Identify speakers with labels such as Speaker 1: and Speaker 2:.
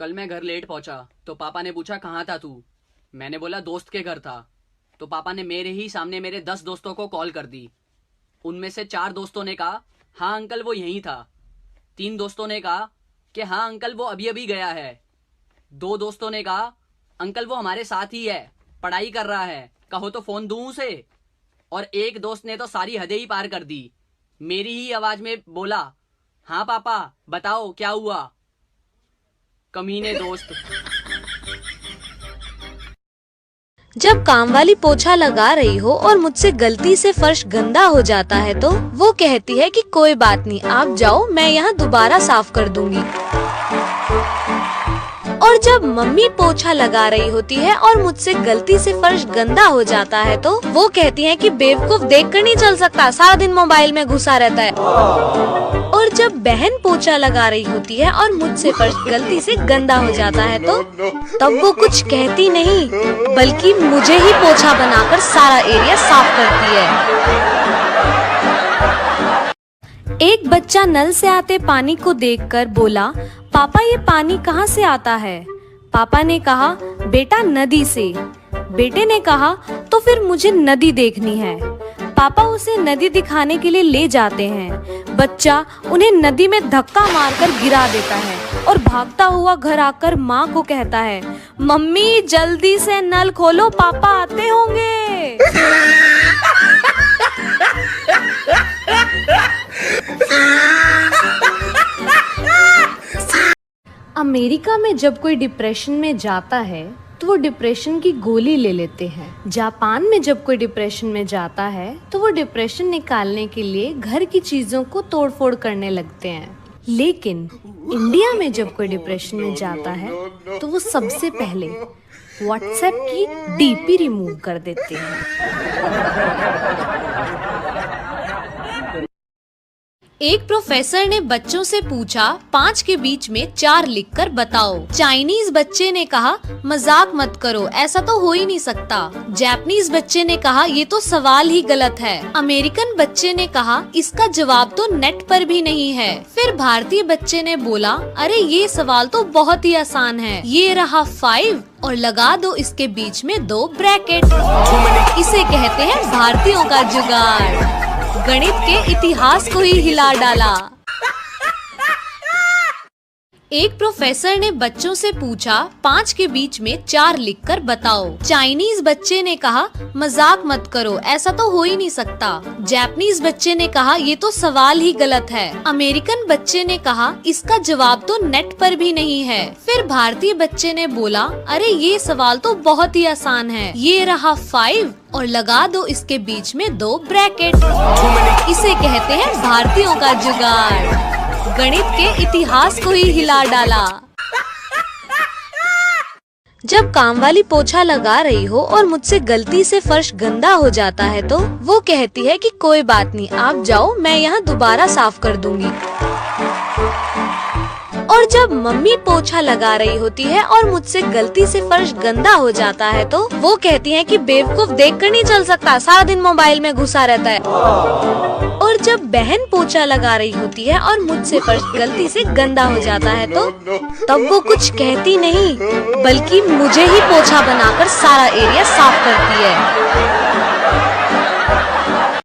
Speaker 1: कल मैं घर लेट पहुंचा तो पापा ने पूछा कहाँ था तू। मैंने बोला दोस्त के घर था। तो पापा ने मेरे ही सामने मेरे 10 दोस्तों को कॉल कर दी। उनमें से 4 दोस्तों ने कहा हाँ अंकल वो यहीं था। 3 दोस्तों ने कहा कि हाँ अंकल वो अभी अभी गया है। 2 दोस्तों ने कहा अंकल वो हमारे साथ ही है, पढ़ाई कर रहा है, कहो तो फोन दूं उसे। और एक दोस्त ने तो सारी हदें ही पार कर दी। मेरी ही आवाज में बोला हाँ पापा बताओ क्या हुआ। कमीने दोस्त।
Speaker 2: जब काम वाली पोछा लगा रही हो और मुझसे गलती से फर्श गंदा हो जाता है तो वो कहती है कि कोई बात नहीं, आप जाओ, मैं यहाँ दोबारा साफ कर दूंगी। और जब मम्मी पोछा लगा रही होती है और मुझसे गलती से फर्श गंदा हो जाता है तो वो कहती है कि बेवकूफ देखकर नहीं चल सकता, सारा दिन मोबाइल में घुसा रहता है। और जब बहन पोछा लगा रही होती है और मुझसे फर्श गलती से गंदा हो जाता है तो तब वो कुछ कहती नहीं, बल्कि मुझे ही पोछा बनाकर सारा एरिया साफ करती है। एक बच्चा नल से आते पानी को देखकर बोला, पापा ये पानी कहाँ से आता है? पापा ने कहा, बेटा नदी से। बेटे ने कहा, तो फिर मुझे नदी देखनी है। पापा उसे नदी दिखाने के लिए ले जाते हैं। बच्चा उन्हें नदी में धक्का मारकर गिरा देता है और भागता हुआ घर आकर माँ को कहता है, मम्मी जल्दी से नल खोलो, पापा आते होंगे। अमेरिका में जब कोई डिप्रेशन में जाता है तो वो डिप्रेशन की गोली ले लेते हैं। जापान में जब कोई डिप्रेशन में जाता है तो वो डिप्रेशन निकालने के लिए घर की चीजों को तोड़फोड़ करने लगते हैं। लेकिन इंडिया में जब कोई डिप्रेशन में जाता है तो वो सबसे पहले व्हाट्सएप की डीपी रिमूव कर देते हैं। एक प्रोफेसर ने बच्चों से पूछा 5 के बीच में 4 लिखकर बताओ। चाइनीज बच्चे ने कहा मजाक मत करो, ऐसा तो हो ही नहीं सकता। जापानीज बच्चे ने कहा ये तो सवाल ही गलत है। अमेरिकन बच्चे ने कहा इसका जवाब तो नेट पर भी नहीं है। फिर भारतीय बच्चे ने बोला अरे ये सवाल तो बहुत ही आसान है, ये रहा 5 और लगा दो इसके बीच में 2 ब्रैकेट। इसे कहते हैं भारतीयों का जुगाड़। गणित के इतिहास को ही हिला डाला। एक प्रोफेसर ने बच्चों से पूछा 5 के बीच में 4 लिखकर बताओ। चाइनीज बच्चे ने कहा मजाक मत करो, ऐसा तो हो ही नहीं सकता। जापानीज बच्चे ने कहा ये तो सवाल ही गलत है। अमेरिकन बच्चे ने कहा इसका जवाब तो नेट पर भी नहीं है। फिर भारतीय बच्चे ने बोला अरे ये सवाल तो बहुत ही आसान है, ये रहा 5 और लगा दो इसके बीच में 2 ब्रैकेट। इसे कहते हैं भारतीयों का जुगाड़। गणित के इतिहास को ही हिला डाला। जब काम वाली पोछा लगा रही हो और मुझसे गलती से फर्श गंदा हो जाता है तो वो कहती है कि कोई बात नहीं, आप जाओ, मैं यहाँ दोबारा साफ कर दूंगी। और जब मम्मी पोछा लगा रही होती है और मुझसे गलती से फर्श गंदा हो जाता है तो वो कहती है कि बेवकूफ देखकर नहीं चल सकता, सारा दिन मोबाइल में घुसा रहता है। और जब बहन पोछा लगा रही होती है और मुझसे फर्श गलती से गंदा हो जाता है तो तब वो कुछ कहती नहीं, बल्कि मुझे ही पोछा बनाकर सारा एरिया साफ करती है।